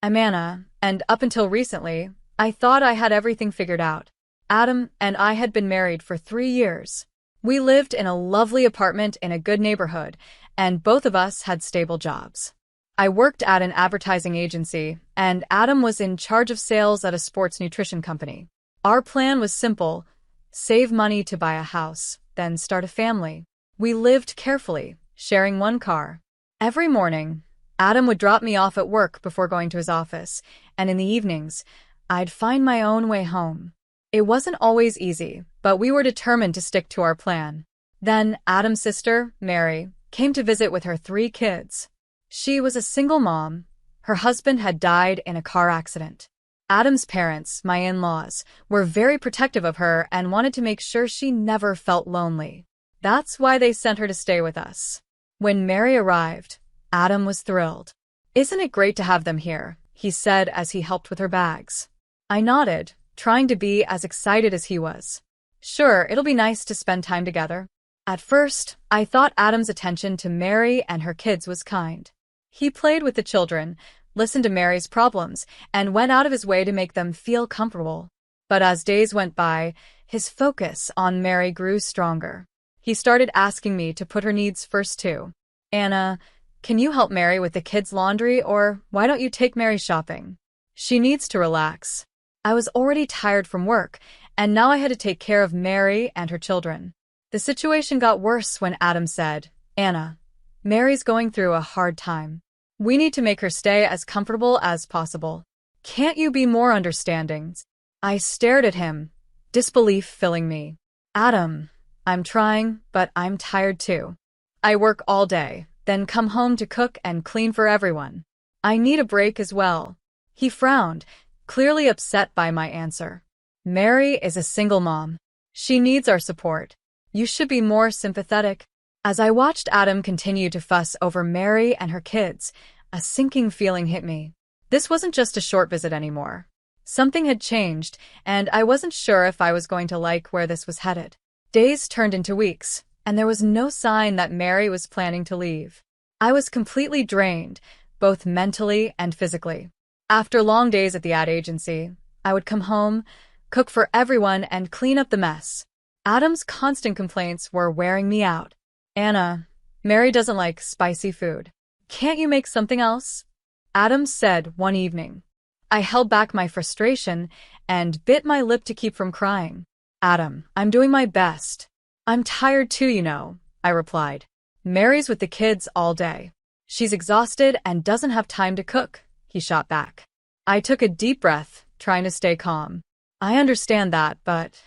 I'm Anna, and up until recently, I thought I had everything figured out. Adam and I had been married for 3 years. We lived in a lovely apartment in a good neighborhood, and both of us had stable jobs. I worked at an advertising agency, and Adam was in charge of sales at a sports nutrition company. Our plan was simple: save money to buy a house, then start a family. We lived carefully, sharing one car. Every morning, Adam would drop me off at work before going to his office, and in the evenings, I'd find my own way home. It wasn't always easy, but we were determined to stick to our plan. Then Adam's sister, Mary, came to visit with her 3 kids. She was a single mom. Her husband had died in a car accident. Adam's parents, my in-laws, were very protective of her and wanted to make sure she never felt lonely. That's why they sent her to stay with us. When Mary arrived, Adam was thrilled. "Isn't it great to have them here?" he said as he helped with her bags. I nodded, trying to be as excited as he was. "Sure, it'll be nice to spend time together." At first, I thought Adam's attention to Mary and her kids was kind. He played with the children, listened to Mary's problems, and went out of his way to make them feel comfortable. But as days went by, his focus on Mary grew stronger. He started asking me to put her needs first too. "Anna, can you help Mary with the kids' laundry, or why don't you take Mary shopping? She needs to relax." I was already tired from work, and now I had to take care of Mary and her children. The situation got worse when Adam said, "Anna, Mary's going through a hard time. We need to make her stay as comfortable as possible. Can't you be more understanding?" I stared at him, disbelief filling me. "Adam, I'm trying, but I'm tired too. I work all day, then come home to cook and clean for everyone. I need a break as well." He frowned, clearly upset by my answer. "Mary is a single mom. She needs our support. You should be more sympathetic." As I watched Adam continue to fuss over Mary and her kids, a sinking feeling hit me. This wasn't just a short visit anymore. Something had changed, and I wasn't sure if I was going to like where this was headed. Days turned into weeks, and there was no sign that Mary was planning to leave. I was completely drained, both mentally and physically. After long days at the ad agency, I would come home, cook for everyone, and clean up the mess. Adam's constant complaints were wearing me out. "Anna, Mary doesn't like spicy food. Can't you make something else?" Adam said one evening. I held back my frustration and bit my lip to keep from crying. "Adam, I'm doing my best." "I'm tired too, you know," I replied. "Mary's with the kids all day. She's exhausted and doesn't have time to cook," he shot back. I took a deep breath, trying to stay calm. "I understand that, but—"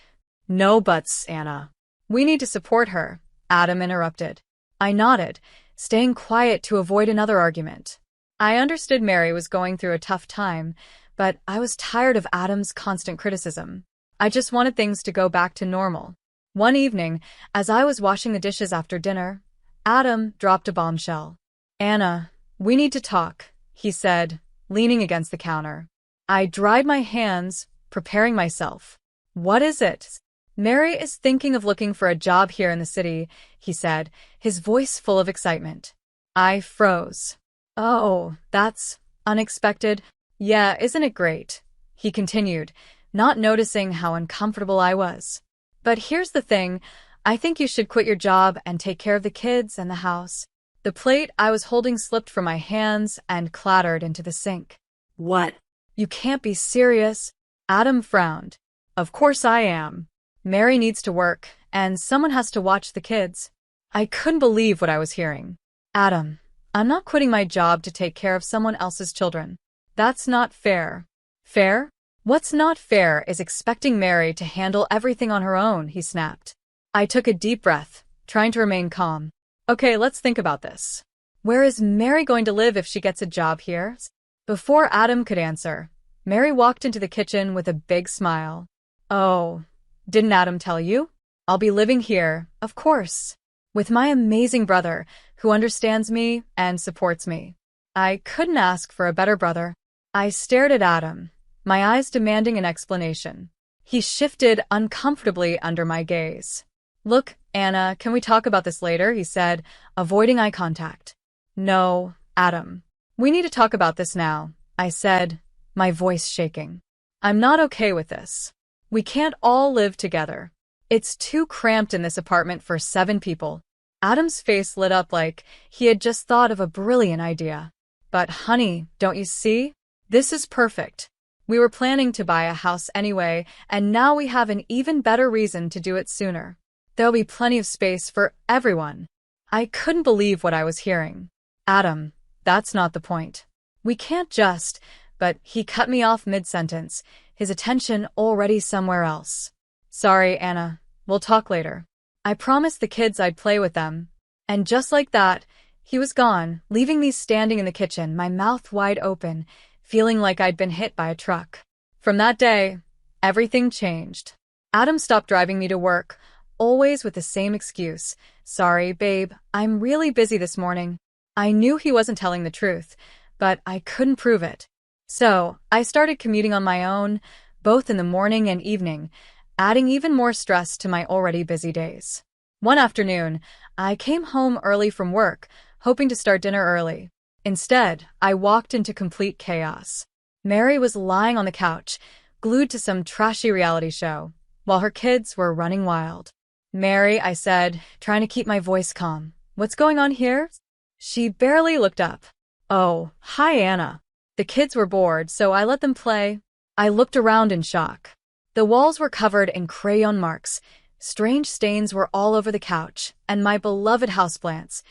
"No buts, Anna. We need to support her," Adam interrupted. I nodded, staying quiet to avoid another argument. I understood Mary was going through a tough time, but I was tired of Adam's constant criticism. I just wanted things to go back to normal. One evening, as I was washing the dishes after dinner, Adam dropped a bombshell. "Anna, we need to talk," he said, leaning against the counter. I dried my hands, preparing myself. "What is it?" "Mary is thinking of looking for a job here in the city," he said, his voice full of excitement. I froze. "Oh, that's unexpected." "Yeah, isn't it great?" he continued, not noticing how uncomfortable I was. "But here's the thing, I think you should quit your job and take care of the kids and the house." The plate I was holding slipped from my hands and clattered into the sink. "What?" "You can't be serious." Adam frowned. "Of course I am. Mary needs to work, and someone has to watch the kids." I couldn't believe what I was hearing. "Adam, I'm not quitting my job to take care of someone else's children. That's not fair." "Fair? What's not fair is expecting Mary to handle everything on her own," he snapped. I took a deep breath, trying to remain calm. "Okay, let's think about this. Where is Mary going to live if she gets a job here?" Before Adam could answer, Mary walked into the kitchen with a big smile. "Oh, didn't Adam tell you? I'll be living here, of course, with my amazing brother, who understands me and supports me." I couldn't ask for a better brother. I stared at Adam, my eyes demanding an explanation. He shifted uncomfortably under my gaze. "Look, Anna, can we talk about this later?" he said, avoiding eye contact. "No, Adam. We need to talk about this now," I said, my voice shaking. I'm not okay with this. We can't all live together. It's too cramped in this apartment for 7 people. Adam's face lit up like he had just thought of a brilliant idea. But honey, don't you see? This is perfect. We were planning to buy a house anyway, and now we have an even better reason to do it sooner. There'll be plenty of space for everyone. I couldn't believe what I was hearing. Adam, that's not the point. We can't just, but he cut me off mid-sentence, his attention already somewhere else. Sorry, Anna. We'll talk later. I promised the kids I'd play with them. And just like that, he was gone, leaving me standing in the kitchen, my mouth wide open, feeling like I'd been hit by a truck. From that day, everything changed. Adam stopped driving me to work, always with the same excuse. Sorry, babe, I'm really busy this morning. I knew he wasn't telling the truth, but I couldn't prove it. So, I started commuting on my own, both in the morning and evening, adding even more stress to my already busy days. One afternoon, I came home early from work, hoping to start dinner early. Instead, I walked into complete chaos. Mary was lying on the couch, glued to some trashy reality show, while her kids were running wild. Mary, I said, trying to keep my voice calm. What's going on here? She barely looked up. Oh, hi, Anna. The kids were bored, so I let them play. I looked around in shock. The walls were covered in crayon marks. Strange stains were all over the couch, and my beloved houseplants,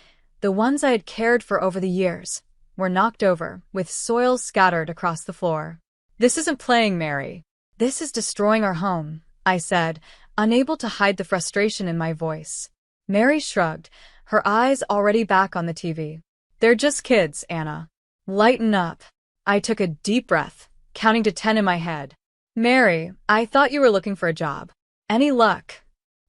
the ones I had cared for over the years, were knocked over, with soil scattered across the floor. This isn't playing, Mary. This is destroying our home, I said, unable to hide the frustration in my voice. Mary shrugged, her eyes already back on the TV. They're just kids, Anna. Lighten up. I took a deep breath, counting to 10 in my head. Mary, I thought you were looking for a job. Any luck?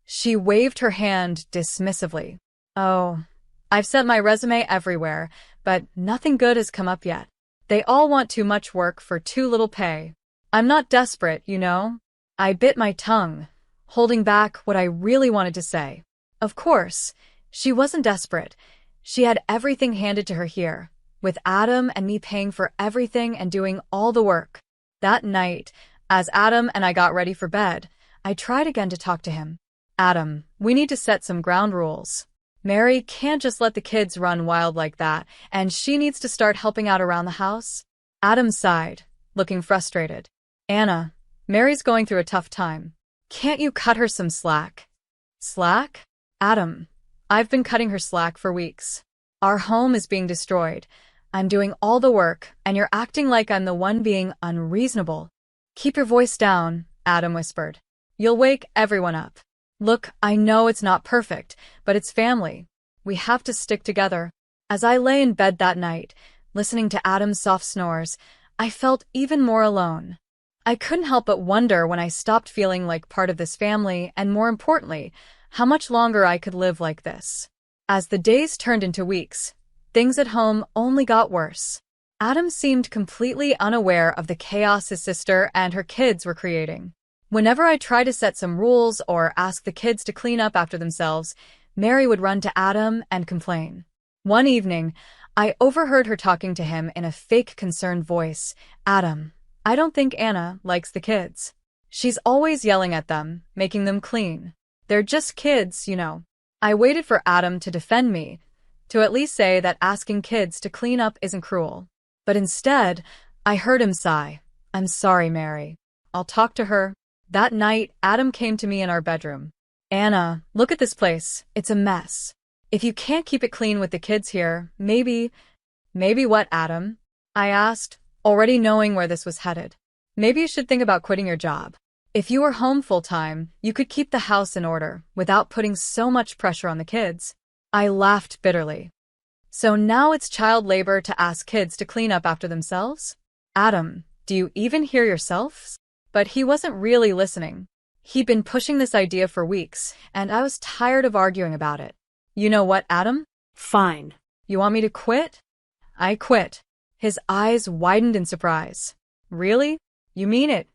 She waved her hand dismissively. Oh, I've sent my resume everywhere, but nothing good has come up yet. They all want too much work for too little pay. I'm not desperate, you know? I bit my tongue, holding back what I really wanted to say. Of course, she wasn't desperate. She had everything handed to her here, with Adam and me paying for everything and doing all the work. That night, as Adam and I got ready for bed, I tried again to talk to him. Adam, we need to set some ground rules. Mary can't just let the kids run wild like that, and she needs to start helping out around the house. Adam sighed, looking frustrated. Anna, Mary's going through a tough time. Can't you cut her some slack? Slack? Adam, I've been cutting her slack for weeks. Our home is being destroyed. I'm doing all the work, and you're acting like I'm the one being unreasonable. Keep your voice down, Adam whispered. You'll wake everyone up. Look, I know it's not perfect, but it's family. We have to stick together. As I lay in bed that night, listening to Adam's soft snores, I felt even more alone. I couldn't help but wonder when I stopped feeling like part of this family, and more importantly, how much longer I could live like this. As the days turned into weeks, things at home only got worse. Adam seemed completely unaware of the chaos his sister and her kids were creating. Whenever I tried to set some rules or ask the kids to clean up after themselves, Mary would run to Adam and complain. One evening, I overheard her talking to him in a fake concerned voice. Adam, I don't think Anna likes the kids. She's always yelling at them, making them clean. They're just kids, you know. I waited for Adam to defend me, to at least say that asking kids to clean up isn't cruel. But instead, I heard him sigh. I'm sorry, Mary. I'll talk to her. That night, Adam came to me in our bedroom. Anna, look at this place. It's a mess. If you can't keep it clean with the kids here, maybe what, Adam? I asked, already knowing where this was headed. Maybe you should think about quitting your job. If you were home full-time, you could keep the house in order without putting so much pressure on the kids. I laughed bitterly. So now it's child labor to ask kids to clean up after themselves? Adam, do you even hear yourself? But he wasn't really listening. He'd been pushing this idea for weeks, and I was tired of arguing about it. You know what, Adam? Fine. You want me to quit? I quit. His eyes widened in surprise. Really? You mean it?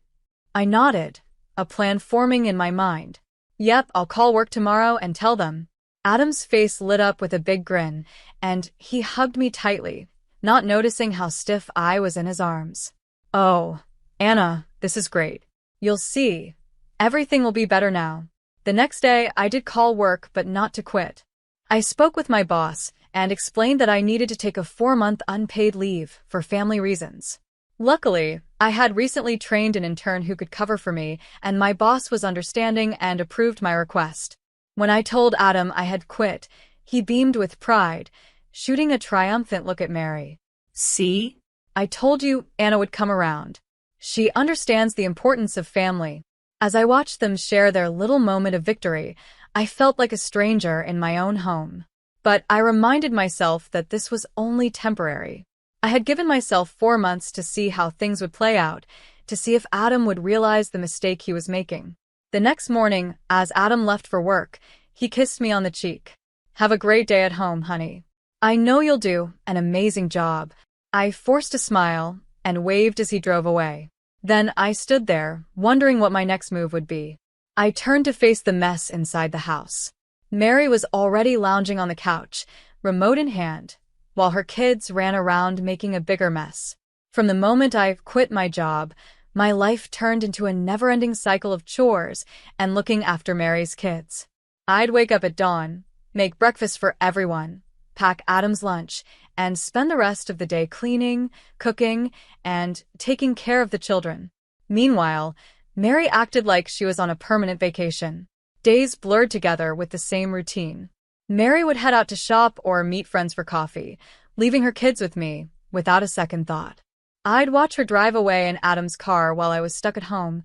I nodded, a plan forming in my mind. Yep, I'll call work tomorrow and tell them. Adam's face lit up with a big grin, and he hugged me tightly, not noticing how stiff I was in his arms. "Oh, Anna, this is great. You'll see. Everything will be better now." The next day, I did call work, but not to quit. I spoke with my boss and explained that I needed to take a 4-month unpaid leave for family reasons. Luckily, I had recently trained an intern who could cover for me, and my boss was understanding and approved my request. When I told Adam I had quit, he beamed with pride, shooting a triumphant look at Mary. "See? I told you Anna would come around. She understands the importance of family." As I watched them share their little moment of victory, I felt like a stranger in my own home. But I reminded myself that this was only temporary. I had given myself 4 months to see how things would play out, to see if Adam would realize the mistake he was making. The next morning, as Adam left for work, he kissed me on the cheek. "Have a great day at home, honey. I know you'll do an amazing job." I forced a smile and waved as he drove away. Then I stood there, wondering what my next move would be. I turned to face the mess inside the house. Mary was already lounging on the couch, remote in hand, while her kids ran around making a bigger mess. From the moment I quit my job, my life turned into a never-ending cycle of chores and looking after Mary's kids. I'd wake up at dawn, make breakfast for everyone, pack Adam's lunch, and spend the rest of the day cleaning, cooking, and taking care of the children. Meanwhile, Mary acted like she was on a permanent vacation. Days blurred together with the same routine. Mary would head out to shop or meet friends for coffee, leaving her kids with me without a second thought. I'd watch her drive away in Adam's car while I was stuck at home,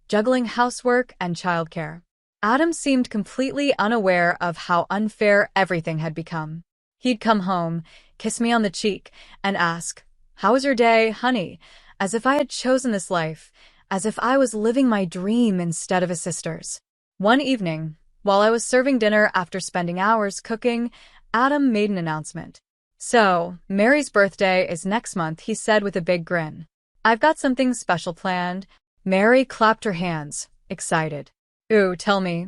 juggling housework and childcare. Adam seemed completely unaware of how unfair everything had become. He'd come home, kiss me on the cheek, and ask, "How was your day, honey?" As if I had chosen this life, as if I was living my dream instead of his sister's. One evening, while I was serving dinner after spending hours cooking, Adam made an announcement. "So, Mary's birthday is next month," he said with a big grin. "I've got something special planned." Mary clapped her hands, excited. "Ooh, tell me."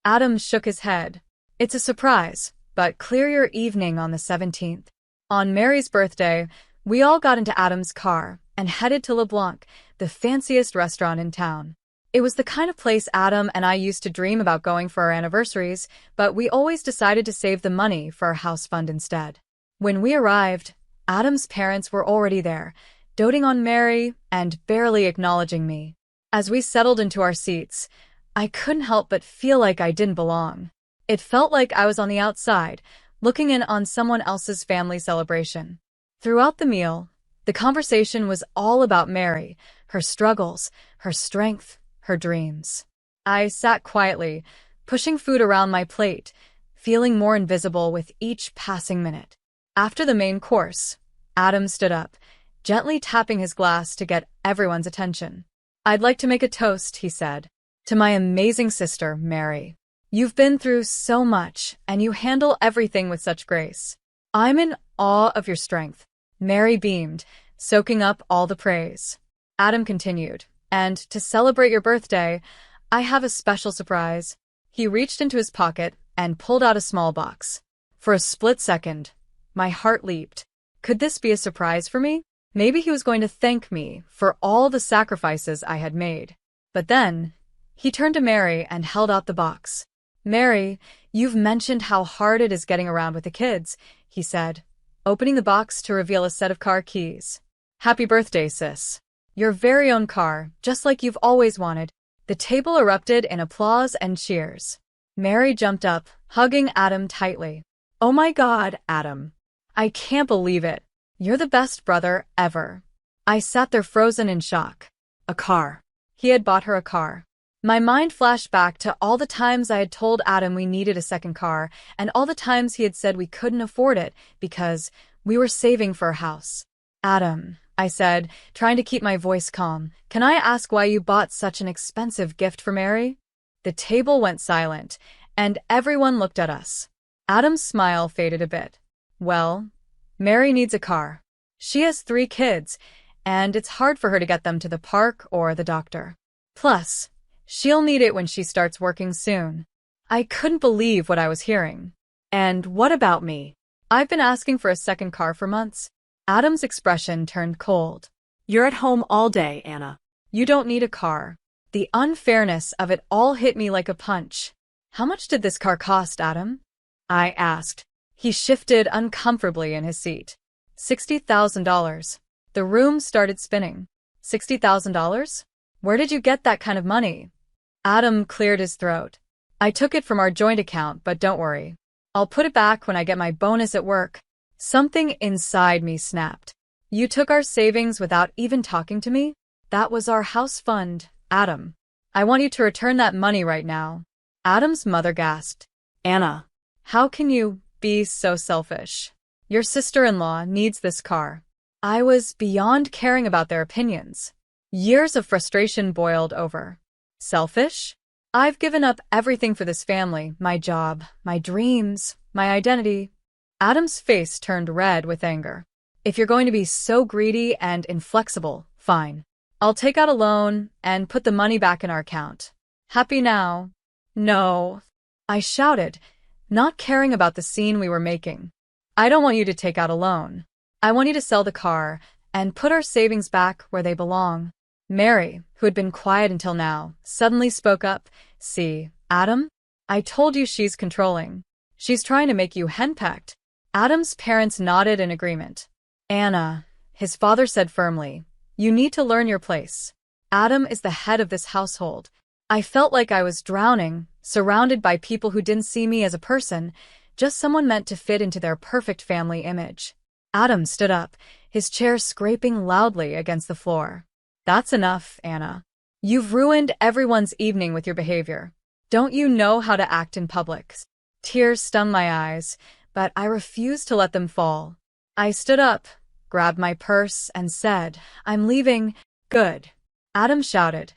Adam shook his head. "It's a surprise, but clear your evening on the 17th. On Mary's birthday, we all got into Adam's car and headed to LeBlanc, the fanciest restaurant in town. It was the kind of place Adam and I used to dream about going for our anniversaries, but we always decided to save the money for our house fund instead. When we arrived, Adam's parents were already there, doting on Mary and barely acknowledging me. As we settled into our seats, I couldn't help but feel like I didn't belong. It felt like I was on the outside, looking in on someone else's family celebration. Throughout the meal, the conversation was all about Mary, her struggles, her strength, her dreams. I sat quietly, pushing food around my plate, feeling more invisible with each passing minute. After the main course, Adam stood up, gently tapping his glass to get everyone's attention. "I'd like to make a toast," he said, "to my amazing sister, Mary. You've been through so much, and you handle everything with such grace. I'm in awe of your strength." Mary beamed, soaking up all the praise. Adam continued, "And to celebrate your birthday, I have a special surprise." He reached into his pocket and pulled out a small box. For a split second, my heart leaped. Could this be a surprise for me? Maybe he was going to thank me for all the sacrifices I had made. But then, he turned to Mary and held out the box. "Mary, you've mentioned how hard it is getting around with the kids," he said, opening the box to reveal a set of car keys. "Happy birthday, sis. Your very own car, just like you've always wanted." The table erupted in applause and cheers. Mary jumped up, hugging Adam tightly. "Oh my God, Adam. I can't believe it. You're the best brother ever." I sat there frozen in shock. A car. He had bought her a car. My mind flashed back to all the times I had told Adam we needed a second car, and all the times he had said we couldn't afford it because we were saving for a house. "Adam," I said, trying to keep my voice calm, "can I ask why you bought such an expensive gift for Mary?" The table went silent, and everyone looked at us. Adam's smile faded a bit. "Well, Mary needs a car. She has 3 kids, and it's hard for her to get them to the park or the doctor. Plus, she'll need it when she starts working soon." I couldn't believe what I was hearing. "And what about me? I've been asking for a second car for months." Adam's expression turned cold. You're at home all day, Anna. You don't need a car. The unfairness of it all hit me like a punch. How much did this car cost, Adam? I asked. He shifted uncomfortably in his seat. $60,000. The room started spinning. $60,000? Where did you get that kind of money? Adam cleared his throat. I took it from our joint account, but don't worry. I'll put it back when I get my bonus at work. Something inside me snapped. You took our savings without even talking to me? That was our house fund, Adam. I want you to return that money right now. Adam's mother gasped. Anna. How can you be so selfish? Your sister-in-law needs this car. I was beyond caring about their opinions. Years of frustration boiled over. Selfish? I've given up everything for this family, my job, my dreams, my identity. Adam's face turned red with anger. If you're going to be so greedy and inflexible, fine. I'll take out a loan and put the money back in our account. Happy now? No, I shouted, not caring about the scene we were making. I don't want you to take out a loan. I want you to sell the car and put our savings back where they belong. Mary, who had been quiet until now, suddenly spoke up. See, Adam? I told you she's controlling. She's trying to make you henpecked. Adam's parents nodded in agreement. Anna, his father said firmly, you need to learn your place. Adam is the head of this household. I felt like I was drowning, surrounded by people who didn't see me as a person, just someone meant to fit into their perfect family image. Adam stood up, his chair scraping loudly against the floor. That's enough, Anna. You've ruined everyone's evening with your behavior. Don't you know how to act in public? Tears stung my eyes, but I refused to let them fall. I stood up, grabbed my purse, and said, I'm leaving. Good. Adam shouted,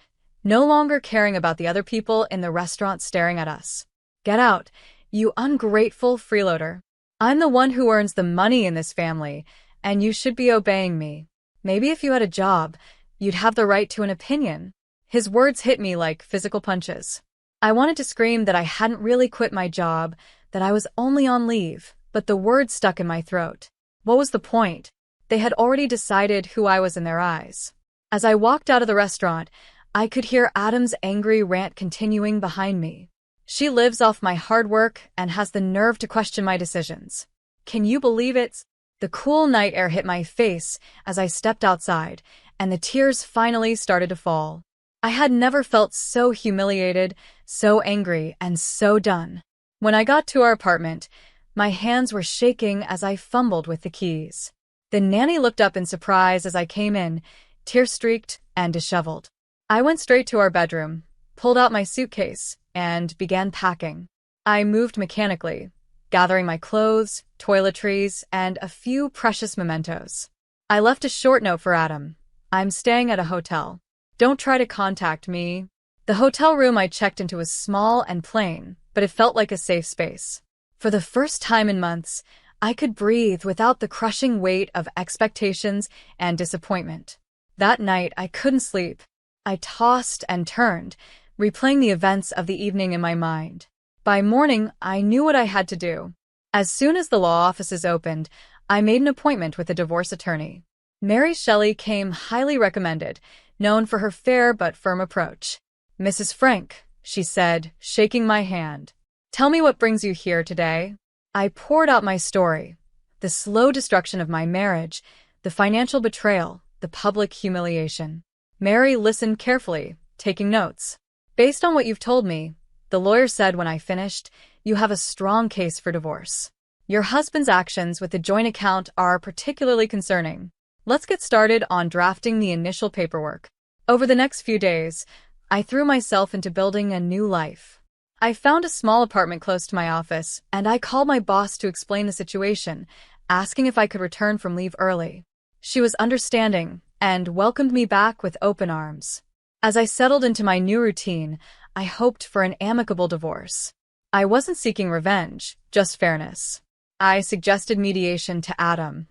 no longer caring about the other people in the restaurant staring at us. Get out, you ungrateful freeloader. I'm the one who earns the money in this family, and you should be obeying me. Maybe if you had a job, you'd have the right to an opinion. His words hit me like physical punches. I wanted to scream that I hadn't really quit my job, that I was only on leave, but the words stuck in my throat. What was the point? They had already decided who I was in their eyes. As I walked out of the restaurant, I could hear Adam's angry rant continuing behind me. She lives off my hard work and has the nerve to question my decisions. Can you believe it? The cool night air hit my face as I stepped outside, and the tears finally started to fall. I had never felt so humiliated, so angry, and so done. When I got to our apartment, my hands were shaking as I fumbled with the keys. The nanny looked up in surprise as I came in, tear-streaked and disheveled. I went straight to our bedroom, pulled out my suitcase, and began packing. I moved mechanically, gathering my clothes, toiletries, and a few precious mementos. I left a short note for Adam. I'm staying at a hotel. Don't try to contact me. The hotel room I checked into was small and plain, but it felt like a safe space. For the first time in months, I could breathe without the crushing weight of expectations and disappointment. That night, I couldn't sleep. I tossed and turned, replaying the events of the evening in my mind. By morning, I knew what I had to do. As soon as the law offices opened, I made an appointment with a divorce attorney. Mary Shelley came highly recommended, known for her fair but firm approach. Mrs. Frank, she said, shaking my hand. Tell me what brings you here today. I poured out my story. The slow destruction of my marriage, the financial betrayal, the public humiliation. Mary listened carefully, taking notes. Based on what you've told me, the lawyer said when I finished, you have a strong case for divorce. Your husband's actions with the joint account are particularly concerning. Let's get started on drafting the initial paperwork. Over the next few days, I threw myself into building a new life. I found a small apartment close to my office, and I called my boss to explain the situation, asking if I could return from leave early. She was understanding and welcomed me back with open arms. As I settled into my new routine, I hoped for an amicable divorce. I wasn't seeking revenge, just fairness. I suggested mediation to Adam,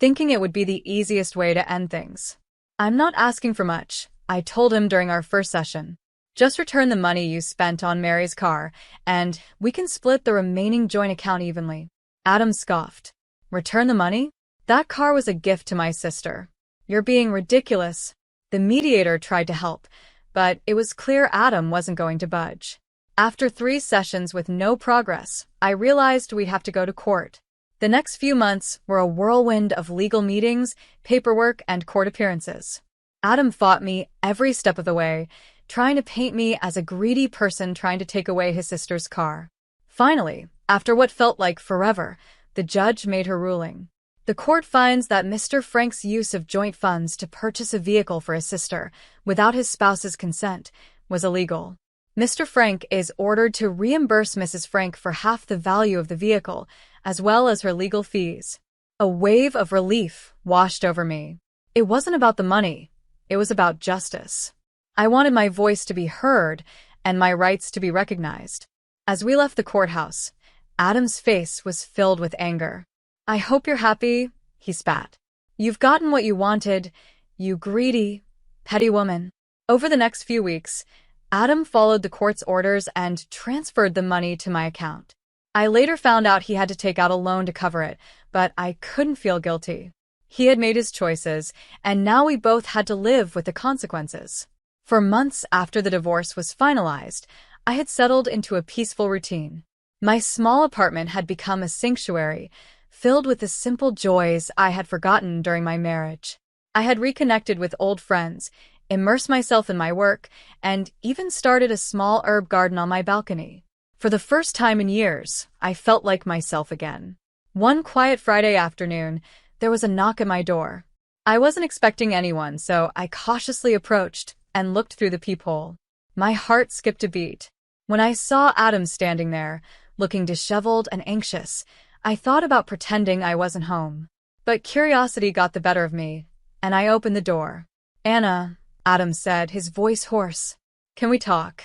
thinking it would be the easiest way to end things. I'm not asking for much, I told him during our first session. Just return the money you spent on Mary's car, and we can split the remaining joint account evenly. Adam scoffed. Return the money? That car was a gift to my sister. You're being ridiculous. The mediator tried to help, but it was clear Adam wasn't going to budge. After 3 sessions with no progress, I realized we'd have to go to court. The next few months were a whirlwind of legal meetings, paperwork, and court appearances. Adam fought me every step of the way, trying to paint me as a greedy person trying to take away his sister's car. Finally, after what felt like forever, the judge made her ruling. The court finds that Mr. Frank's use of joint funds to purchase a vehicle for his sister, without his spouse's consent, was illegal. Mr. Frank is ordered to reimburse Mrs. Frank for half the value of the vehicle, as well as her legal fees. A wave of relief washed over me. It wasn't about the money. It was about justice. I wanted my voice to be heard and my rights to be recognized. As we left the courthouse, Adam's face was filled with anger. "I hope you're happy," he spat. "You've gotten what you wanted, you greedy, petty woman." Over the next few weeks, Adam followed the court's orders and transferred the money to my account. I later found out he had to take out a loan to cover it, but I couldn't feel guilty. He had made his choices, and now we both had to live with the consequences. For months after the divorce was finalized, I had settled into a peaceful routine. My small apartment had become a sanctuary, filled with the simple joys I had forgotten during my marriage. I had reconnected with old friends, immersed myself in my work, and even started a small herb garden on my balcony. For the first time in years, I felt like myself again. One quiet Friday afternoon, there was a knock at my door. I wasn't expecting anyone, so I cautiously approached and looked through the peephole. My heart skipped a beat. When I saw Adam standing there, looking disheveled and anxious, I thought about pretending I wasn't home. But curiosity got the better of me, and I opened the door. "Anna," Adam said, his voice hoarse. "Can we talk?"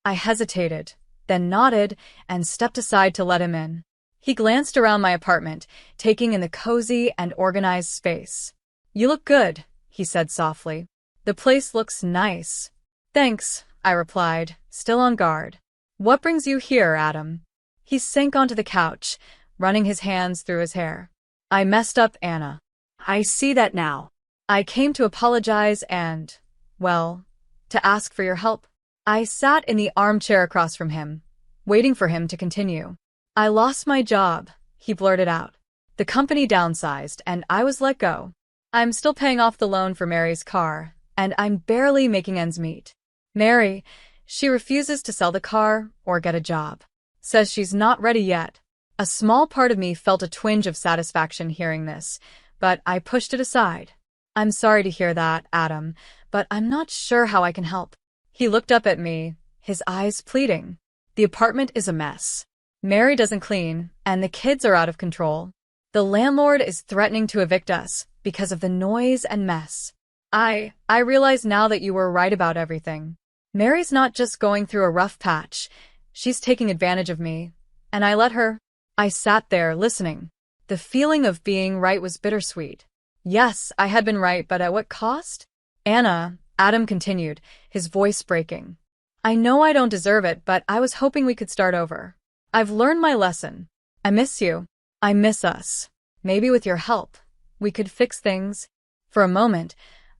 I hesitated, then nodded and stepped aside to let him in. He glanced around my apartment, taking in the cozy and organized space. "You look good," he said softly. "The place looks nice." "Thanks," I replied, still on guard. "What brings you here, Adam?" He sank onto the couch, running his hands through his hair. "I messed up, Anna." I see that now. "I came to apologize and, well, to ask for your help." I sat in the armchair across from him, waiting for him to continue. "I lost my job," he blurted out. "The company downsized, and I was let go. I'm still paying off the loan for Mary's car, and I'm barely making ends meet. Mary, she refuses to sell the car or get a job. Says she's not ready yet." A small part of me felt a twinge of satisfaction hearing this, but I pushed it aside. "I'm sorry to hear that, Adam, but I'm not sure how I can help." He looked up at me, his eyes pleading. "The apartment is a mess. Mary doesn't clean, and the kids are out of control. The landlord is threatening to evict us because of the noise and mess. I realize now that you were right about everything. Mary's not just going through a rough patch. She's taking advantage of me, and I let her." I sat there, listening. The feeling of being right was bittersweet. Yes, I had been right, but at what cost? "Anna," Adam continued, his voice breaking. "I know I don't deserve it, but I was hoping we could start over. I've learned my lesson. I miss you. I miss us. Maybe with your help, we could fix things." For a moment,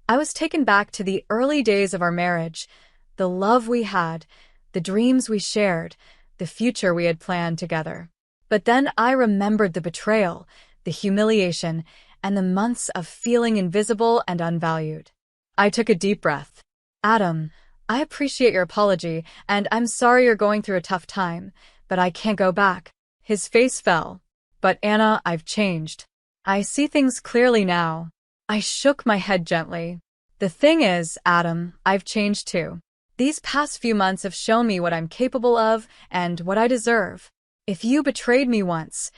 I was taken back to the early days of our marriage, the love we had, the dreams we shared, the future we had planned together. But then I remembered the betrayal, the humiliation, and the months of feeling invisible and unvalued. I took a deep breath. "Adam, I appreciate your apology, and I'm sorry you're going through a tough time, but I can't go back." His face fell. "But Anna, I've changed. I see things clearly now." I shook my head gently. "The thing is, Adam, I've changed too. These past few months have shown me what I'm capable of and what I deserve. If you betrayed me once,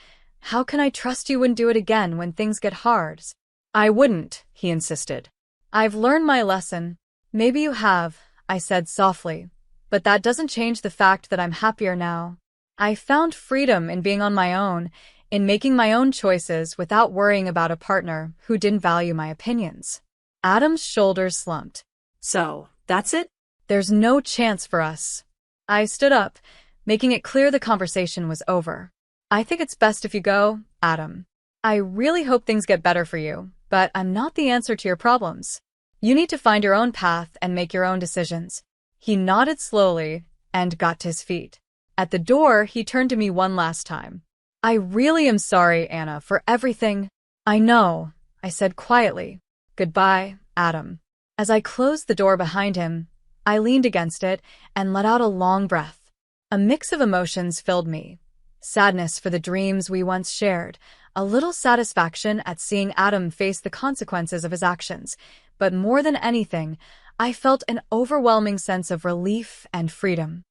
how can I trust you wouldn't do it again when things get hard?" "I wouldn't," he insisted. "I've learned my lesson." "Maybe you have," I said softly, "but that doesn't change the fact that I'm happier now. I found freedom in being on my own, in making my own choices without worrying about a partner who didn't value my opinions." Adam's shoulders slumped. "So, that's it?" "There's no chance for us." I stood up, making it clear the conversation was over. "I think it's best if you go, Adam." I really hope things get better for you, but I'm not the answer to your problems. You need to find your own path and make your own decisions. He nodded slowly and got to his feet. At the door, he turned to me one last time. I really am sorry, Anna, for everything. I know, I said quietly. Goodbye, Adam. As I closed the door behind him, I leaned against it and let out a long breath. A mix of emotions filled me. Sadness for the dreams we once shared, a little satisfaction at seeing Adam face the consequences of his actions, but more than anything, I felt an overwhelming sense of relief and freedom.